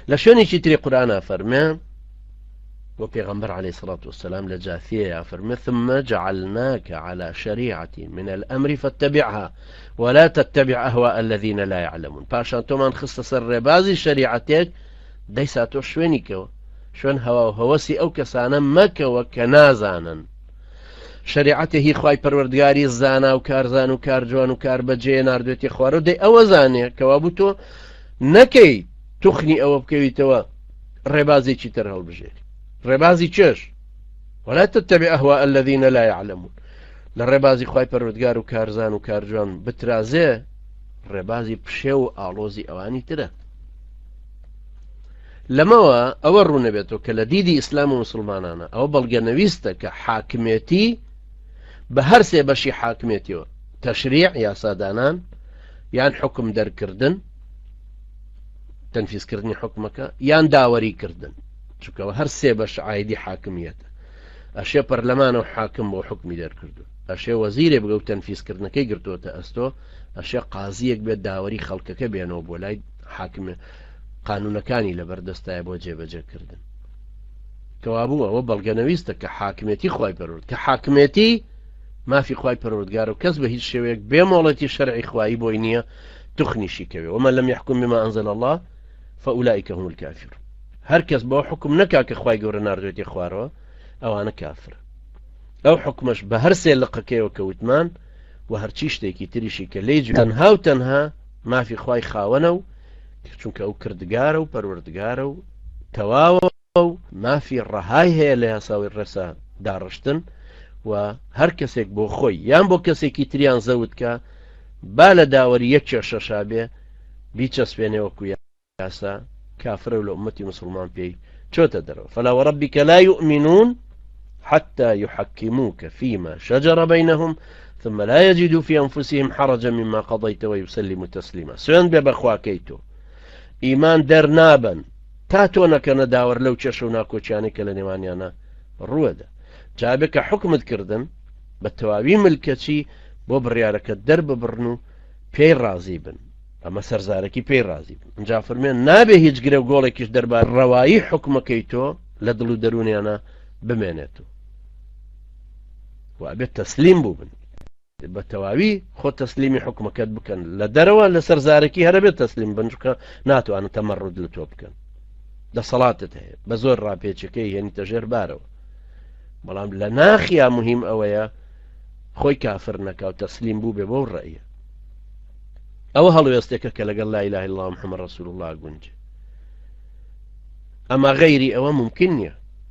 لشوني تري قرآن فرمان وبيغمبر عليه الصلاة والسلام لجاثية فرمي ثم جعلناك على شريعة من الأمر فاتبعها ولا تتبع أهواء الذين لا يعلمون باشان تومان خصص الربازي شريعتك ديساتو شوينيكو شوين هوا وهوسي أو كسانا مكا وكنازانا شريعته هي خواي پروردگاری زانا و کارزان و کارجوان و کاربەجێ ناردوێتی خوارە و دەی ئەوە زانێ کەوا بوو تۆ نەکەی توخنی ئەوە بکەویتەوە ڕێبازێکی تر هەڵبژێری ڕێبازی چێش ولا تتبع أهواء الذين لا يعلمون للربازي خواي پروردگار و کارزان و کارجوان بترازێ ڕێبازی پشێ و ئاڵۆزی ئەوانی ترە لەمەوە ئەوە ڕوو نەبێتەوە کە لە دیدی ئیسلام و مسلمانانە ئەوە بەڵگەنەویستە کە حاکمێتی بە هەر سێ بەشی حاکمێتیەوە تەشریع یاسادانان یان حکم دەرکردن تەنفیزکردنی حکمەکە یان داوەریکردن چونکەوە هەر سێ بەش عایدی حاکمیەتە ئەشێ پەرلەمانە و حاکم بۆ حکمی دەرکردو ئەشێ وەزیرێ بگە و تەنفیزکردنەکەی گرتووەتە ئەستۆ ئەشێ قازیەک بێت داوەری خەڵکەکە بێنەوە بۆ لای حاکمە قانونەکانی لەبەردەستایە بۆ جێبەجێکردن کەوا بوو ئەوە بەڵگەنەویستە کە حاکمێتی خوای پەروەردگار کە حاکمێتی مافی خوای پەروەردگار و کەس بە هیچ شێوەیەک بێمۆڵەتی شەرعی خوایی بۆی نییە توخنیشی کەوێ ومن لم يحكم بما أنزل الله فأولئك هم الكافرون هەر کەس بۆ حکم نەکا کە خوای گەورە ناردوێتی خوارەوە ئەوانە کافرە ئەو حکمەش بە هەر سێ لقەکەیەوە کەوتمان و هەرچی شتێکی تریشی کە لێ تەنها و تەنها مافی خوای خاوەنە و چونکە ئەو کردگارە و پەروەردگارە و تەواوە و مافی ڕەهای هەیە لە یاساوی ڕێسا داڕشتن و هەر کەسێک بۆ خۆی یان بۆ کەسێکی تریان زەوت کە با لە داوەری یەک کێشەشا بێ بیچەسپێنێوەکو یاسا کافرە و لە ئومەتی مسلمان پێی چۆتە دەرەوە فلا وربك لا يؤمنون حتى يحكموك فيما شجر بينهم ثم لا يجدوا في أنفسهم حرجا مما قضيت ويسلموا تسليما سوێن بێ بەخواکەی تۆ ئیمان دەرنابن تا تۆ نەکەنە داوەر لەو چێشە و ناکۆچیانەی کە لە نێوانیانە ڕووەدا جابێ کە حکمت کردن بە تەواوی ملکەچی بۆ بڕیارەکە دەرببڕن و پێی ڕازی بن ئەمە سەرزارەکی پێی ڕازی بن ئەنجا فەرمێن نابێ هیچ گرێ و گۆڵێکیش دەربار ڕەوایی حکمەکەی تۆ لە دڵ و دەرونیانە بمێنێتەوە و ئەبێت تەسلیم بوو بن بە تەواوی خۆ تەسلیمی حکمەکەت بکەن لە دەرەوە لە سەرزارەکی هەرە بێت تەسلیم بن چونکە ناتوانن تەمەڕود لە تۆ بکەن دەسەڵاتت هەیە بە زۆر ڕاپێچەکەی هێنیتە ژێر بارەوە بەڵام لە ناخیا مهم ئەوەیە خۆی کافر نەکا و تەسلیم بوو بێ بۆ ڕێیە ئەوە هەڵوێستێکە کە لەگەڵ لا إله إلا الله محمد رسول الله گونجێ ئەما غەیری ئەوە ممکن نییە